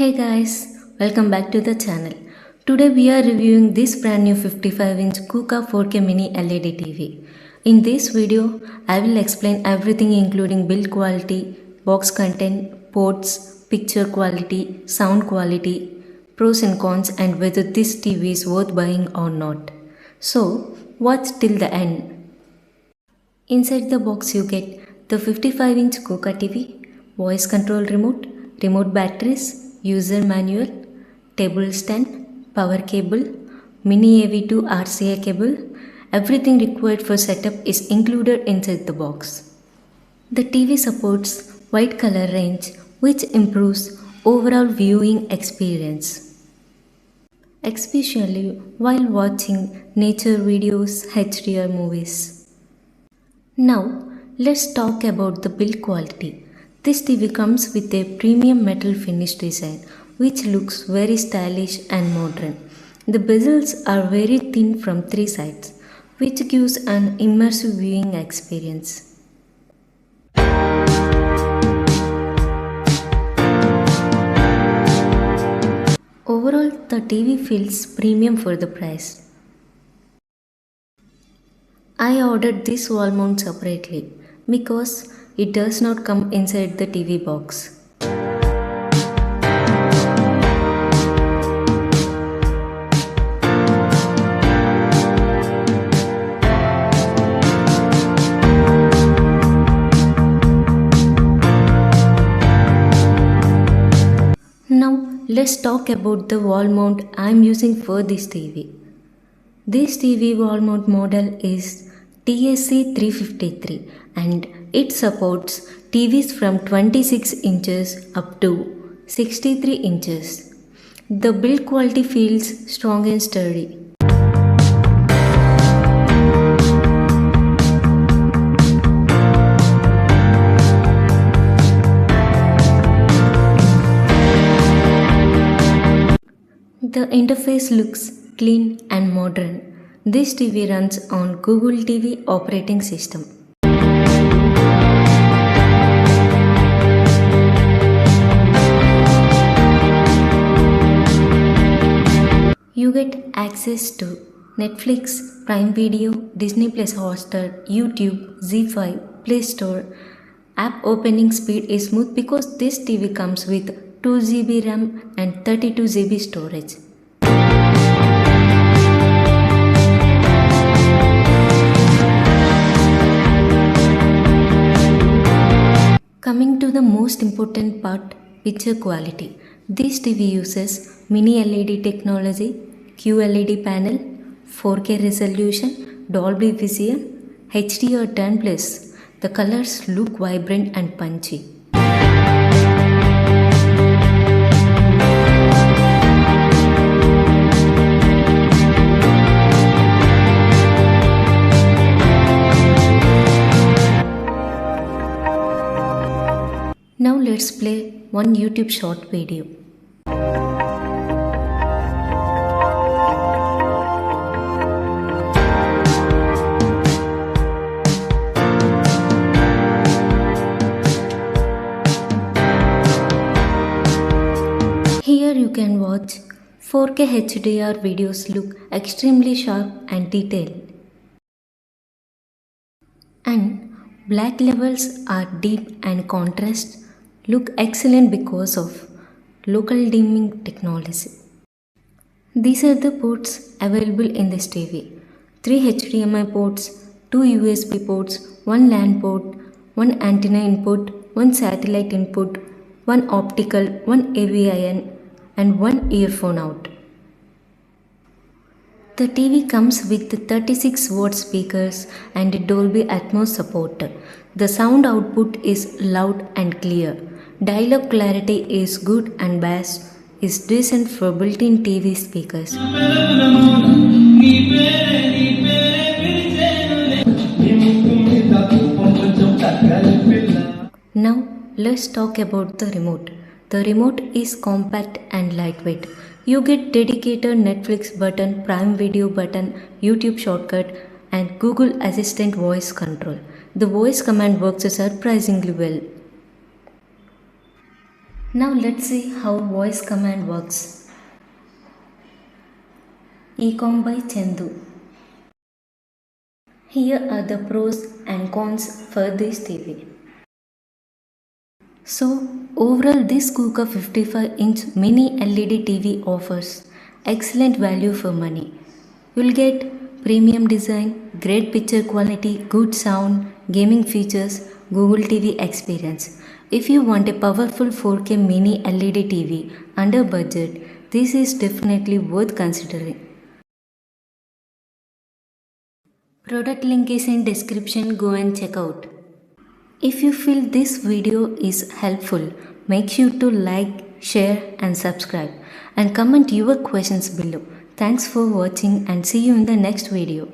Hey guys, welcome back to the channel. Today we are reviewing this brand new 55-inch Coocaa 4K mini LED TV. In this video, I will explain everything including build quality, box content, ports, picture quality, sound quality, pros and cons, and whether this TV is worth buying or not. So, watch till the end. Inside the box you get the 55-inch Coocaa TV, voice control remote batteries, user manual, table stand, power cable, mini AV2 RCA cable. Everything required for setup is included inside the box. The TV supports wide color range which improves overall viewing experience, especially while watching nature videos, HDR movies. Now, let's talk about the build quality. This TV comes with a premium metal finish design which looks very stylish and modern. The bezels are very thin from three sides, which gives an immersive viewing experience. Overall, the TV feels premium for the price. I ordered this wall mount separately because it does not come inside the TV box. Now let's talk about the wall mount I am using for this TV. This TV wall mount model is TSC 353 and it supports TVs from 26 inches up to 63 inches. The build quality feels strong and sturdy. The interface looks clean and modern. This TV runs on Google TV operating system. You get access to Netflix, Prime Video, Disney Plus Hotstar, YouTube, ZEE5, Play Store. App opening speed is smooth because this TV comes with 2 GB RAM and 32 GB storage. Coming to the most important part, picture quality. This TV uses mini LED technology, QLED panel, 4K resolution, Dolby Vision, HDR10+. The colors look vibrant and punchy. Now let's play one YouTube short video. Here you can watch 4K HDR videos look extremely sharp and detailed. And black levels are deep and contrast look excellent because of local dimming technology. These are the ports available in this TV. 3 HDMI ports, 2 USB ports, 1 LAN port, 1 antenna input, 1 satellite input, 1 optical, 1 AVIN and 1 earphone out. The TV comes with 36 watt speakers and Dolby Atmos support. The sound output is loud and clear. Dialogue clarity is good and bass is decent for built-in TV speakers. Now let's talk about the remote. The remote is compact and lightweight. You get dedicated Netflix button, Prime Video button, YouTube shortcut and Google Assistant voice control. The voice command works surprisingly well. Now let's see how voice command works. ECom by Chandu. Here are the pros and cons for this TV. So overall this Coocaa 55-inch mini LED TV offers excellent value for money. You'll get premium design, great picture quality, good sound, gaming features, Google TV experience. If you want a powerful 4K mini LED TV under budget, this is definitely worth considering. Product link is in description, go and check out. If you feel this video is helpful, make sure to like, share and subscribe and comment your questions below. Thanks for watching and see you in the next video.